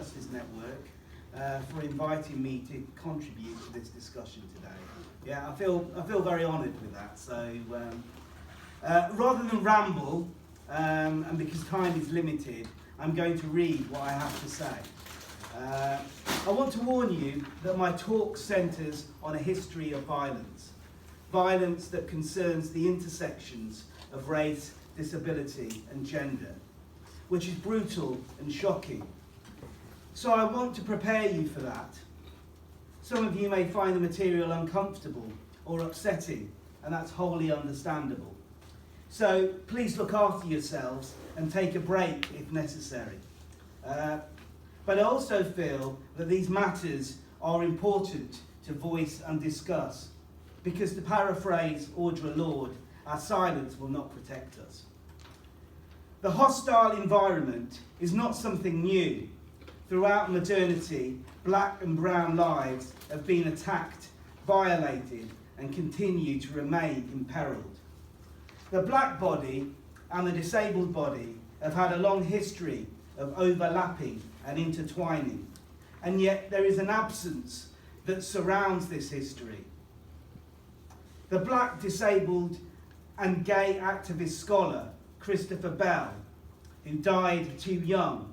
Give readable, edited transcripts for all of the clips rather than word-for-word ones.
Justice Network for inviting me to contribute to this discussion today. Yeah, I feel very honoured with that. So rather than ramble, and because time is limited, I'm going to read what I have to say. I want to warn you that my talk centres on a history of violence. Violence that concerns the intersections of race, disability and gender, which is brutal and shocking. So I want to prepare you for that. Some of you may find the material uncomfortable or upsetting, and that's wholly understandable. So please look after yourselves and take a break if necessary. But I also feel that these matters are important to voice and discuss, because to paraphrase Audre Lorde, our silence will not protect us. The hostile environment is not something new. Throughout modernity, black and brown lives have been attacked, violated, and continue to remain imperiled. The black body and the disabled body have had a long history of overlapping and intertwining, and yet there is an absence that surrounds this history. The black, disabled and gay activist scholar Christopher Bell, who died too young,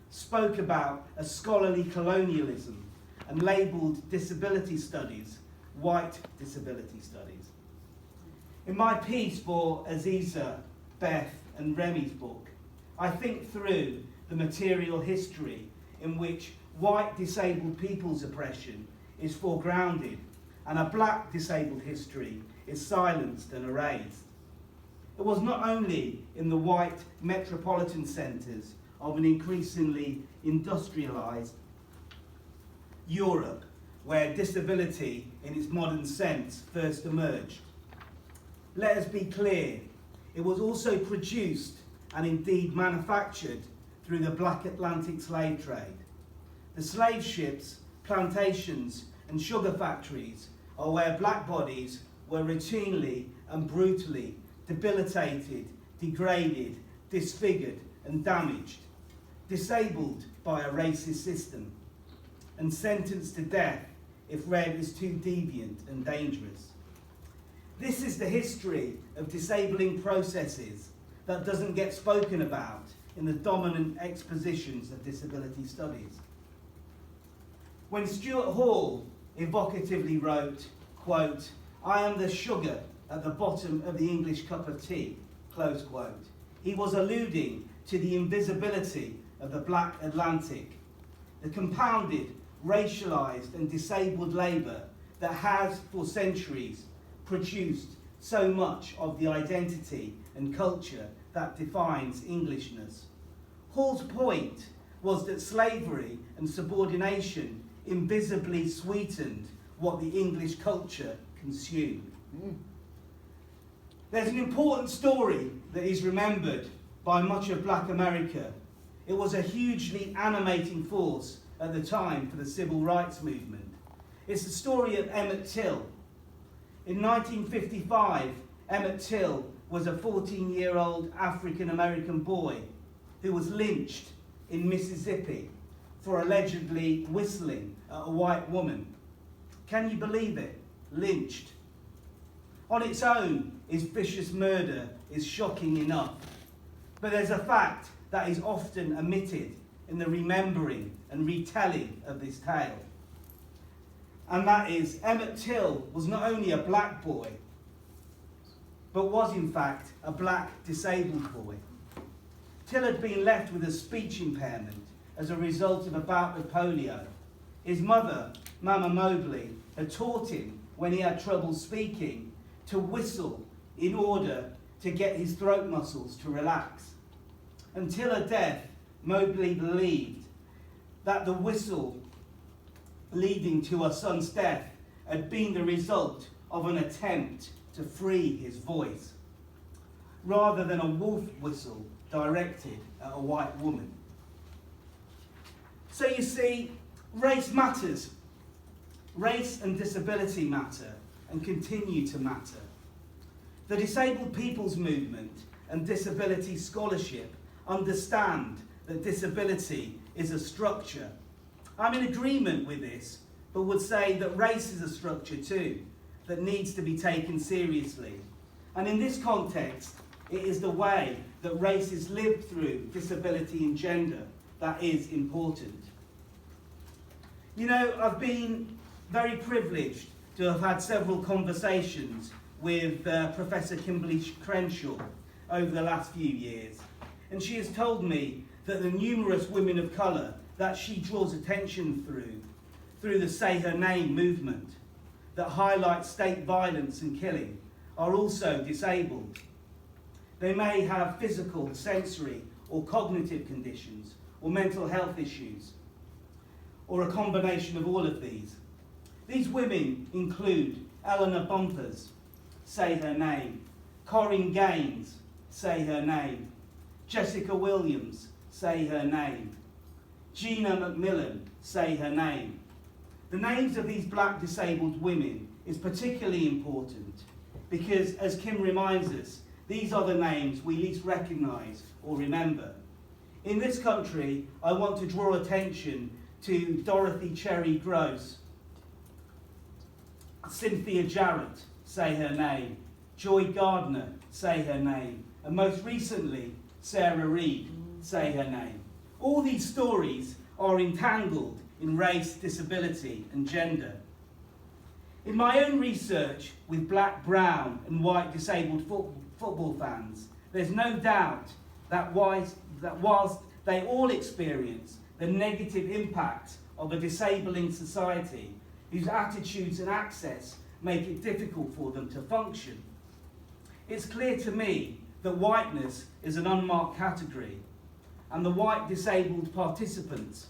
spoke about a scholarly colonialism and labelled disability studies white disability studies. In my piece for Aziza, Beth and Remy's book, I think through the material history in which white disabled people's oppression is foregrounded and a black disabled history is silenced and erased. It was not only in the white metropolitan centres of an increasingly industrialised Europe where disability in its modern sense first emerged. Let us be clear, it was also produced and indeed manufactured through the Black Atlantic slave trade. The slave ships, plantations and sugar factories are where black bodies were routinely and brutally debilitated, degraded, disfigured and damaged, disabled by a racist system, and sentenced to death if read as too deviant and dangerous. This is the history of disabling processes that doesn't get spoken about in the dominant expositions of disability studies. When Stuart Hall evocatively wrote, quote, "I am the sugar at the bottom of the English cup of tea," close quote, he was alluding to the invisibility of the Black Atlantic, the compounded, racialised and disabled labour that has for centuries produced so much of the identity and culture that defines Englishness. Hall's point was that slavery and subordination invisibly sweetened what the English culture consumed. There's an important story that is remembered by much of Black America. It was a hugely animating force at the time for the civil rights movement. It's the story of Emmett Till. In 1955, Emmett Till was a 14-year-old African-American boy who was lynched in Mississippi for allegedly whistling at a white woman. Can you believe it? Lynched. On its own, his vicious murder is shocking enough. But there's a fact that is often omitted in the remembering and retelling of this tale. And that is, Emmett Till was not only a black boy, but was in fact a black disabled boy. Till had been left with a speech impairment as a result of a bout of polio. His mother, Mama Mobley, had taught him, when he had trouble speaking, to whistle in order to get his throat muscles to relax. Until her death, Mobley believed that the whistle leading to her son's death had been the result of an attempt to free his voice, rather than a wolf whistle directed at a white woman. So you see, race matters. Race and disability matter and continue to matter. The disabled people's movement and disability scholarship understand that disability is a structure. I'm in agreement with this, but would say that race is a structure too, that needs to be taken seriously. And in this context, it is the way that race is lived through disability and gender that is important. You know, I've been very privileged to have had several conversations with Professor Kimberly Crenshaw over the last few years. And she has told me that the numerous women of colour that she draws attention through the Say Her Name movement, that highlights state violence and killing, are also disabled. They may have physical, sensory or cognitive conditions or mental health issues, or a combination of all of these. These women include Eleanor Bumpers, Say Her Name, Corinne Gaines, Say Her Name, Jessica Williams, Say Her Name, Gina McMillan, Say Her Name. The names of these black disabled women is particularly important because, as Kim reminds us, these are the names we least recognise or remember. In this country, I want to draw attention to Dorothy Cherry Gross, Cynthia Jarrett, Say Her Name, Joy Gardner, Say Her Name, and most recently, Sarah Reid, Say Her Name. All these stories are entangled in race, disability and gender. In my own research with black, brown and white disabled football fans, there's no doubt that whilst they all experience the negative impact of a disabling society whose attitudes and access make it difficult for them to function, it's clear to me that whiteness is an unmarked category, and the white disabled participants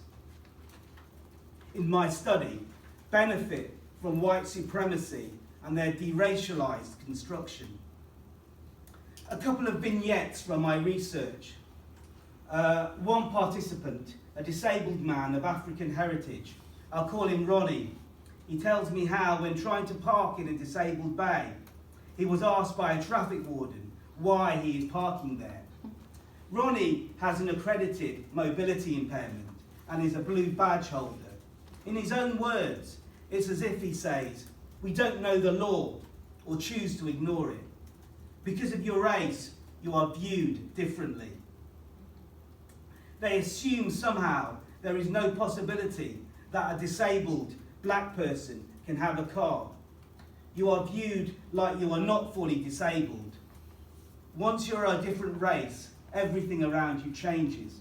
in my study benefit from white supremacy and their deracialized construction. A couple of vignettes from my research. One participant, a disabled man of African heritage, I'll call him Ronnie. He tells me how, when trying to park in a disabled bay, he was asked by a traffic warden why he is parking there. Ronnie has an accredited mobility impairment and is a blue badge holder. In his own words, it's as if he says, "We don't know the law or choose to ignore it. Because of your race, you are viewed differently." They assume somehow there is no possibility that a disabled black person can have a car. You are viewed like you are not fully disabled. Once you're a different race, everything around you changes.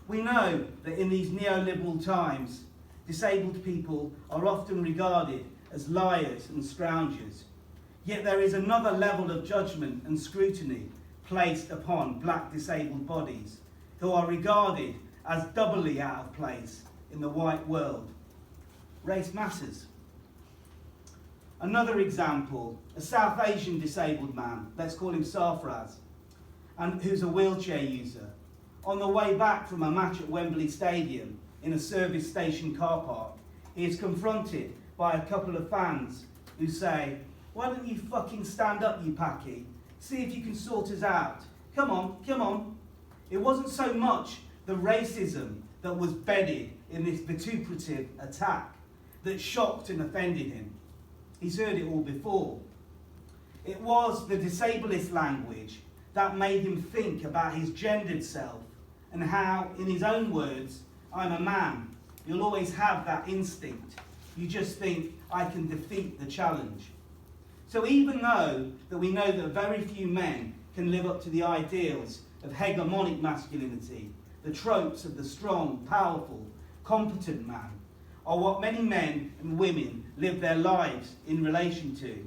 We know that in these neoliberal times, disabled people are often regarded as liars and scroungers. Yet there is another level of judgment and scrutiny placed upon black disabled bodies who are regarded as doubly out of place in the white world. Race matters. Another example, a South Asian disabled man, let's call him Sarfraz, and who's a wheelchair user. On the way back from a match at Wembley Stadium in a service station car park, he is confronted by a couple of fans who say, "Why don't you fucking stand up, you packy? See if you can sort us out. Come on, come on." It wasn't so much the racism that was bedded in this vituperative attack that shocked and offended him. He's heard it all before. It was the disableist language that made him think about his gendered self and how, in his own words, "I'm a man." You'll always have that instinct. You just think, "I can defeat the challenge." So even though that we know that very few men can live up to the ideals of hegemonic masculinity, the tropes of the strong, powerful, competent man, are what many men and women live their lives in relation to.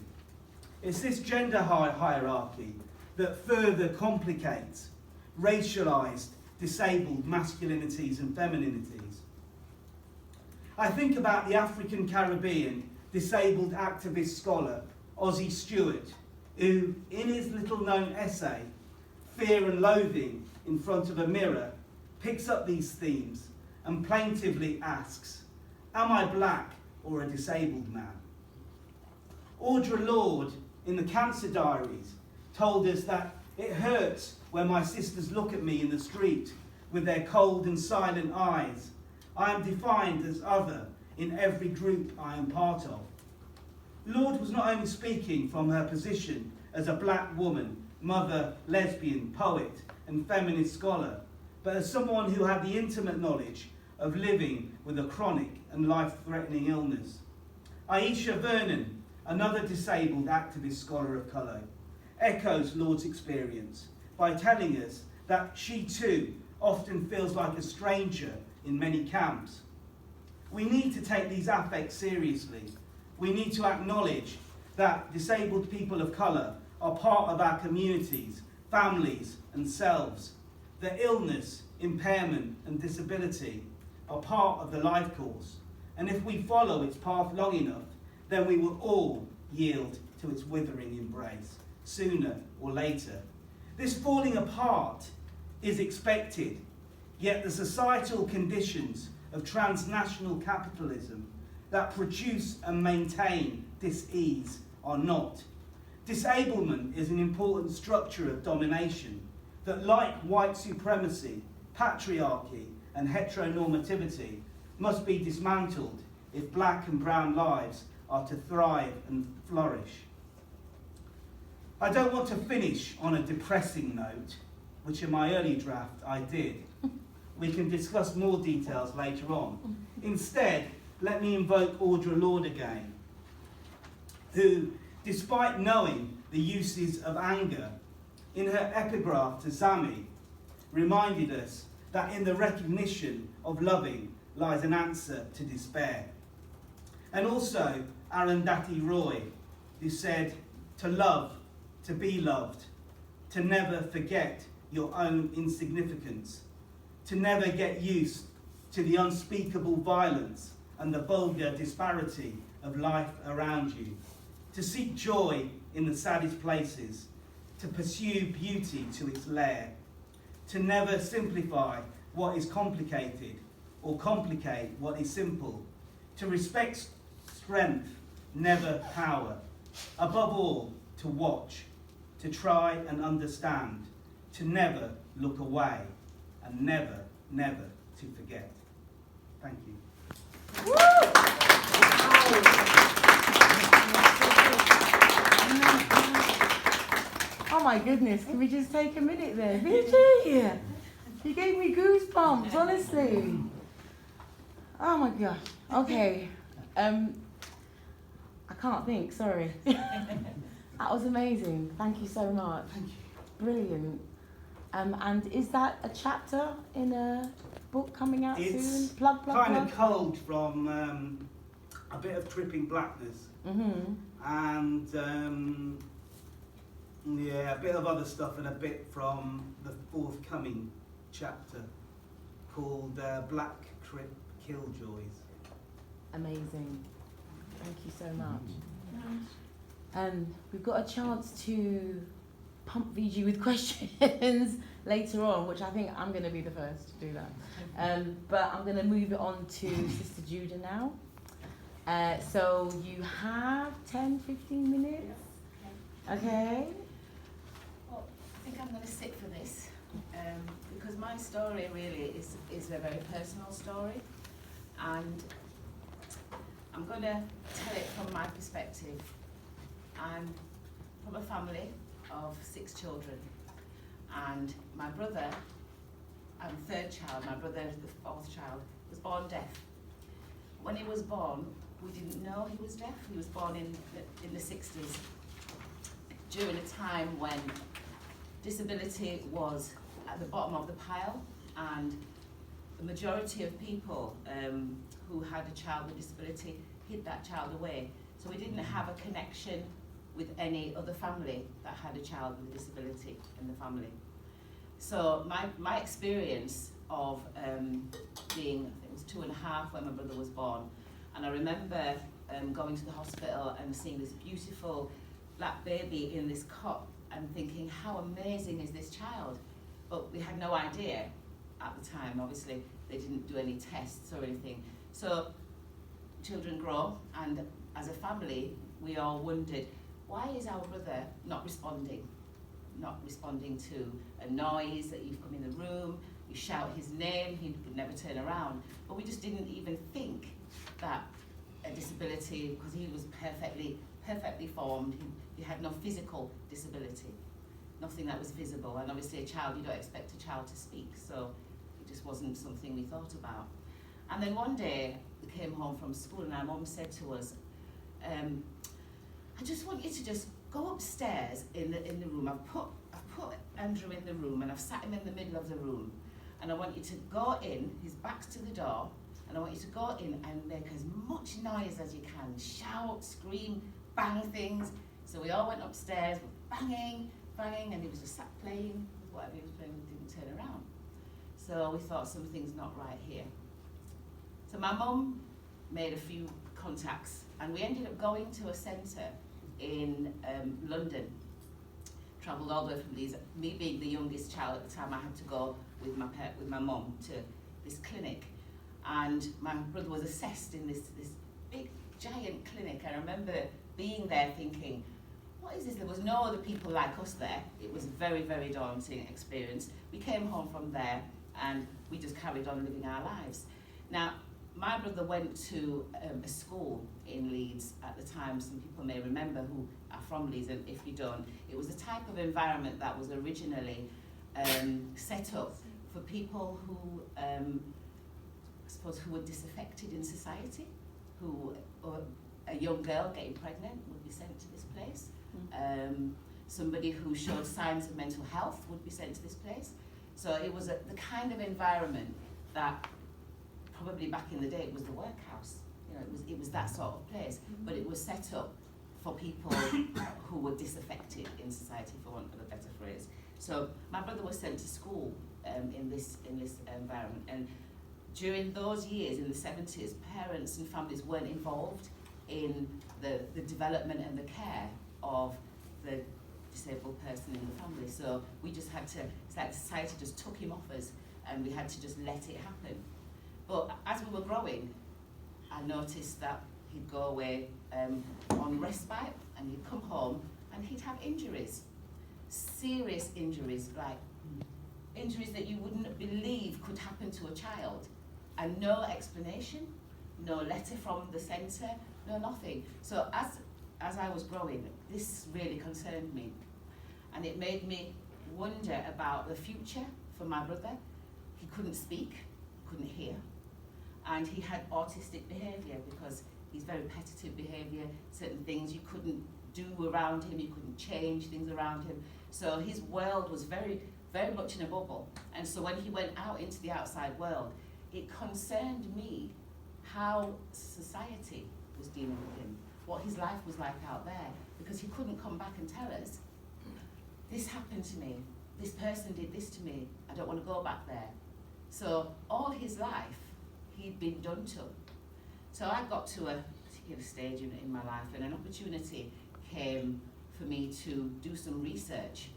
It's this gender hierarchy that further complicates racialised, disabled masculinities and femininities. I think about the African Caribbean disabled activist scholar Ozzie Stewart, who, in his little-known essay, Fear and Loathing in Front of a Mirror, picks up these themes and plaintively asks, "Am I black or a disabled man?" Audre Lorde, in the Cancer Diaries, told us that it hurts when my sisters look at me in the street with their cold and silent eyes. I am defined as other in every group I am part of. Lorde was not only speaking from her position as a black woman, mother, lesbian, poet, and feminist scholar, but as someone who had the intimate knowledge of living with a chronic and life-threatening illness. Aisha Vernon, another disabled activist scholar of colour, echoes Lorde's experience by telling us that she too often feels like a stranger in many camps. We need to take these affects seriously. We need to acknowledge that disabled people of colour are part of our communities, families and selves. Their illness, impairment and disability are part of the life course. And if we follow its path long enough, then we will all yield to its withering embrace, sooner or later. This falling apart is expected, yet the societal conditions of transnational capitalism that produce and maintain dis-ease are not. Disablement is an important structure of domination that, like white supremacy, patriarchy and heteronormativity, must be dismantled if black and brown lives are to thrive and flourish. I don't want to finish on a depressing note, which in my early draft I did. We can discuss more details later on. Instead, let me invoke Audre Lorde again, who, despite knowing the uses of anger, in her epigraph to Zami, reminded us that in the recognition of loving lies an answer to despair. And also Arundhati Roy, who said, to love, to be loved, to never forget your own insignificance, to never get used to the unspeakable violence and the vulgar disparity of life around you, to seek joy in the saddest places, to pursue beauty to its lair, to never simplify what is complicated or complicate what is simple, to respect strength, never power, above all, to watch, to try and understand, to never look away, and never, never to forget. Thank you. Oh my goodness, can we just take a minute there? Viji! You gave me goosebumps, honestly. Oh my gosh. Okay. I can't think, sorry. That was amazing. Thank you so much. Thank you. Brilliant. And is that a chapter in a book coming out soon? Plug. Kind of culled from a bit of Tripping Blackness. Mm-hmm. And yeah, a bit of other stuff and a bit from the forthcoming chapter called Black Crip Killjoys. Amazing. Thank you so much. And we've got a chance to pump Viji with questions later on, which I think I'm going to be the first to do that. But I'm going to move it on to Sister Judah now. So you have 10, 15 minutes? Okay. Well, I think I'm going to sit for this because my story really is a very personal story, and I'm going to tell it from my perspective. I'm from a family of 6 children, and my brother, I'm the 3rd child, my brother, the 4th child, was born deaf. When he was born, we didn't know he was deaf. He was born in the 60s, during a time when disability was at the bottom of the pile, and the majority of people who had a child with disability hid that child away. So we didn't have a connection with any other family that had a child with a disability in the family. So my experience of being, I think it was 2.5 when my brother was born, and I remember going to the hospital and seeing this beautiful black baby in this cot and thinking, how amazing is this child? But we had no idea at the time. Obviously, they didn't do any tests or anything. So children grow, and as a family, we all wondered, why is our brother not responding to a noise that you've come in the room, you we shout his name, he would never turn around. But we just didn't even think that a disability, because he was perfectly formed, he had no physical disability, nothing that was visible. And obviously a child, you don't expect a child to speak, so it just wasn't something we thought about. And then one day, we came home from school and our mum said to us, I just want you to just go upstairs in the room. I've put Andrew in the room and I've sat him in the middle of the room. And I want you to go in, his back's to the door, and I want you to go in and make as much noise as you can. Shout, scream, bang things. So we all went upstairs, banging, and he was just sat playing, whatever he was playing, didn't turn around. So we thought something's not right here. So my mum made a few contacts and we ended up going to a centre in London. Travelled all the way from Leeds. Me being the youngest child at the time, I had to go with my mum to this clinic. And my brother was assessed in this big, giant clinic. I remember being there thinking, what is this? There was no other people like us there. It was a very, very daunting experience. We came home from there and we just carried on living our lives. Now, my brother went to a school in Leeds at the time. Some people may remember who are from Leeds, and if you don't, it was a type of environment that was originally set up for people who, I suppose, who were disaffected in society, who, or a young girl getting pregnant would be sent to this place. Somebody who showed signs of mental health would be sent to this place. So it was the kind of environment that probably back in the day it was the workhouse. You know, it was that sort of place, but it was set up for people who were disaffected in society, for want of a better phrase. So my brother was sent to school in this environment, and during those years in the 70s, parents and families weren't involved in the development and the care of the disabled person in the family. So we just had to, it's like society just took him off us and we had to just let it happen. But as we were growing, I noticed that he'd go away on respite and he'd come home and he'd have injuries, serious injuries, like injuries that you wouldn't believe could happen to a child, and no explanation, no letter from the centre, no nothing. So as I was growing, this really concerned me, and it made me wonder about the future for my brother. He couldn't speak, couldn't hear, and he had autistic behaviour because he's very repetitive behaviour, certain things you couldn't do around him, you couldn't change things around him. So his world was very, very much in a bubble. And so when he went out into the outside world, it concerned me how society was dealing with him, what his life was like out there, because he couldn't come back and tell us, this happened to me, this person did this to me, I don't want to go back there. So all his life, he'd been done to. So I got to a particular stage in my life, and an opportunity came for me to do some research.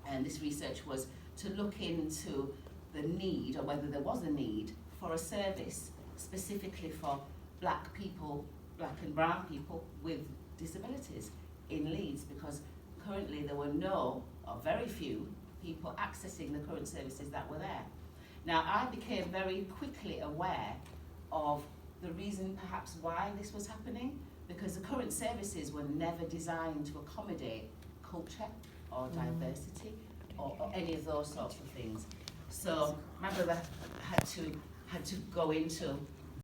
And this research was to look into the need, or whether there was a need, for a service specifically for black people, black and brown people with disabilities in Leeds, because currently there were no, or very few, people accessing the current services that were there. Now, I became very quickly aware of the reason perhaps why this was happening, because the current services were never designed to accommodate culture or diversity or any of those sorts of things. So my brother had to go into